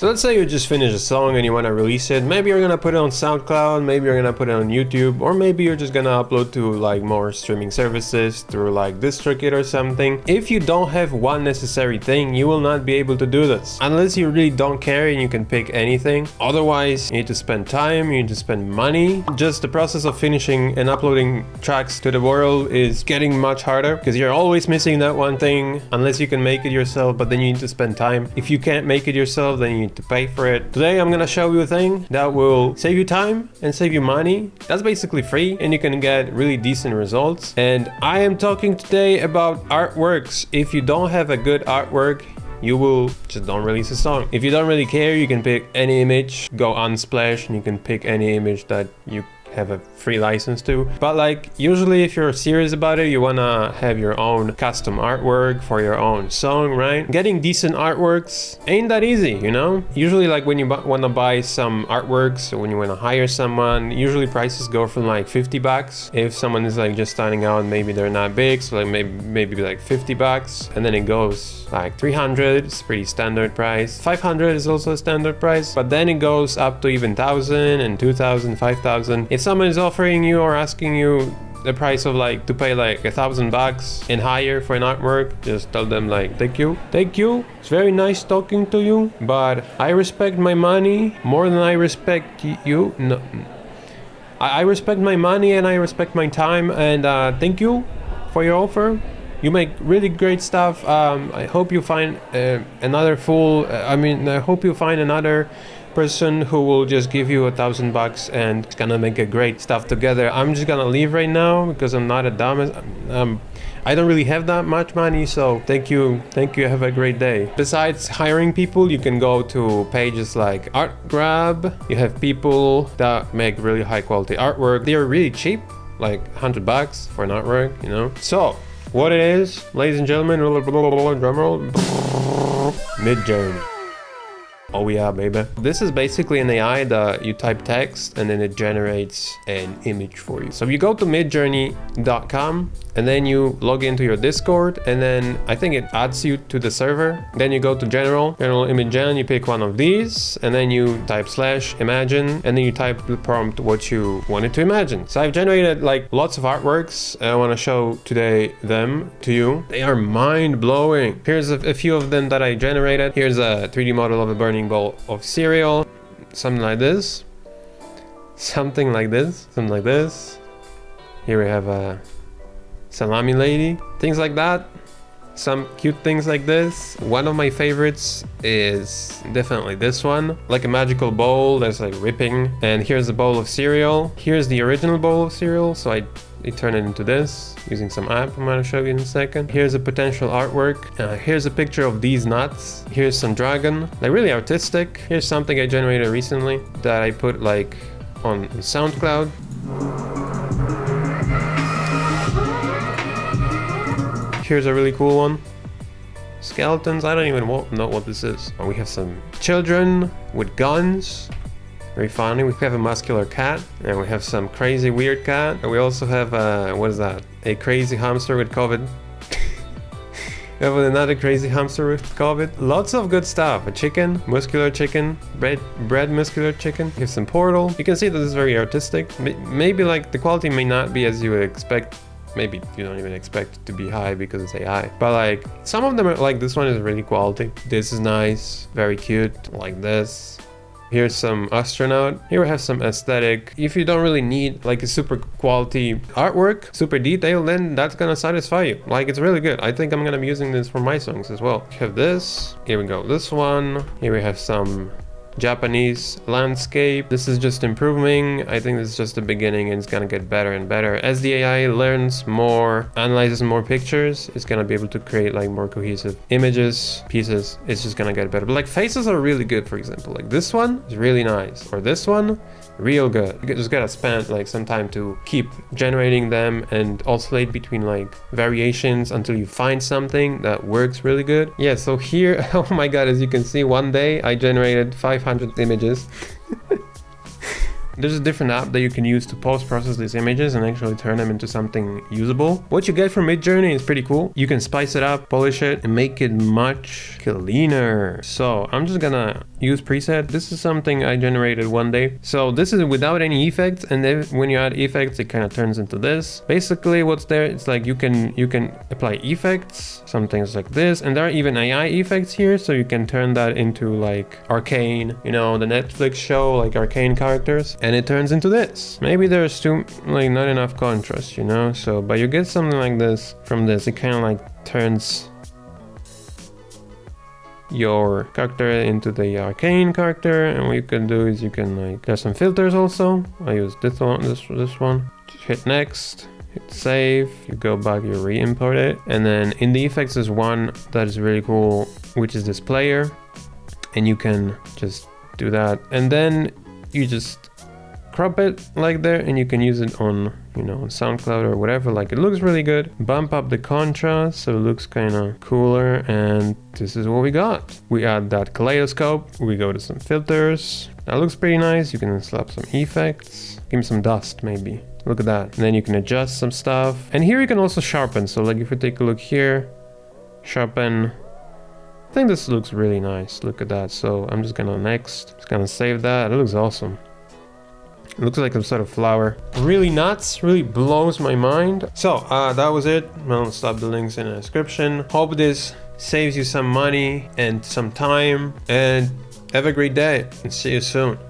So let's say you just finished a song and you want to release it. Maybe you're gonna put it on SoundCloud, maybe you're gonna put it on YouTube, or maybe you're just gonna upload to like more streaming services through like DistroKid or something. If you don't have one necessary thing, you will not be able to do this unless you really don't care and you can pick anything. Otherwise, you need to spend time, you need to spend money. Just the process of finishing and uploading tracks to the world is getting much harder because you're always missing that one thing unless you can make it yourself, but then you need to spend time. If you can't make it yourself, then you need to pay for it. Today I'm gonna show you a thing that will save you time and save you money. That's basically free and you can get really decent results. And I am talking today about artworks. If you don't have a good artwork, you will just don't release a song. If you don't really care, you can pick any image, go Unsplash, and you can pick any image that you have a free license to. But like usually if you're serious about it, you wanna have your own custom artwork for your own song, right? Getting decent artworks ain't that easy, you know? Usually like when you wanna buy some artworks or when you wanna hire someone, usually prices go from like $50. If someone is like just starting out, maybe they're not big, so like maybe like $50, and then it goes like 300. It's pretty standard price. 500 is also a standard price, but then it goes up to even 1,000 and 2,000, 5,000. If someone is offering you or asking you the price of like to pay like $1,000 and higher for an artwork, just tell them like, thank you, it's very nice talking to you, but I respect my money more than I respect you. No, I respect my money and I respect my time, and thank you for your offer. You make really great stuff. I hope you find another I hope you find another person who will just give you $1,000 and it's gonna make a great stuff together. I'm just gonna leave right now because I'm not a dumbass. I don't really have that much money, so thank you, have a great day. Besides hiring people, you can go to pages like ArtGrab. You have people that make really high quality artwork. They're really cheap, like $100 for an artwork, you know? So what it is, ladies and gentlemen, drumroll, Midjourney. Oh yeah, baby. This is basically an AI that you type text and then it generates an image for you. So you go to midjourney.com and then you log into your Discord, and then I think it adds you to the server. Then you go to general image gen, you pick one of these, and then you type /imagine, and then you type the prompt what you wanted to imagine. So I've generated like lots of artworks and I want to show today them to you. They are mind-blowing. Here's a few of them that I generated. Here's a 3D model of a burning bowl of cereal, something like this, something like this. Here we have a salami lady, things like that, some cute things like this. One of my favorites is definitely this one, like a magical bowl that's like ripping, and here's a bowl of cereal. Here's the original bowl of cereal, so I turn it into this using some app I'm gonna show you in a second. Here's a potential artwork. Here's a picture of these nuts. Here's some dragon, like really artistic. Here's something I generated recently that I put like on SoundCloud. Here's a really cool one. Skeletons, I don't even know what this is. We have some children with guns. Very funny. We have a muscular cat, and we have some crazy weird cat. And we also have what is that? A crazy hamster with COVID. We have another crazy hamster with COVID. Lots of good stuff. A chicken, muscular chicken, bread muscular chicken. Here's some portal. You can see that this is very artistic. Maybe like the quality may not be as you would expect. Maybe you don't even expect it to be high because it's AI. But like some of them are like, this one is really quality. This is nice, very cute, like this. Here's some astronaut. Here we have some aesthetic. If you don't really need like a super quality artwork, super detailed, then that's gonna satisfy you. Like it's really good. I think I'm gonna be using this for my songs as well. We have this. Here we go. This one. Here we have some Japanese landscape. This is just improving. I think this is just the beginning and it's gonna get better and better. As the AI learns more, analyzes more pictures, it's gonna be able to create like more cohesive images, pieces. It's just gonna get better. But like faces are really good, for example. Like this one is really nice. Or this one, real good. You just gotta spend like some time to keep generating them and oscillate between like variations until you find something that works really good. Yeah, so here, oh my god, as you can see, one day I generated 500 images. There's a different app that you can use to post-process these images and actually turn them into something usable. What you get from Midjourney is pretty cool. You can spice it up, polish it, and make it much cleaner. So I'm just gonna use preset. This is something I generated one day. So this is without any effects, and then when you add effects, it kind of turns into this. Basically what's there, it's like you can apply effects, some things like this, and there are even AI effects here, so you can turn that into like Arcane, you know, the Netflix show, like Arcane characters, and it turns into this. Maybe there's too, like, not enough contrast, you know, so, but you get something like this from this. It kind of like turns your character into the Arcane character, and what you can do is you can, like, there's some filters also. I use this one, this one. Just hit next, hit save, you go back, you re-import it, and then in the effects is one that is really cool, which is this player, and you can just do that, and then you just crop it like there, and you can use it on, you know, on SoundCloud or whatever. Like, it looks really good. Bump up the contrast so it looks kind of cooler, and this is what we got. We add that kaleidoscope, we go to some filters. That looks pretty nice. You can slap some effects, give me some dust maybe. Look at that. And then you can adjust some stuff, and here you can also sharpen. So like if we take a look here, sharpen, I think this looks really nice. Look at that. So I'm just gonna just gonna save that. It looks awesome. It looks like some sort of flower. Really nuts, really blows my mind. So that was it. I'll stop the links in the description. Hope this saves you some money and some time, and have a great day, and see you soon.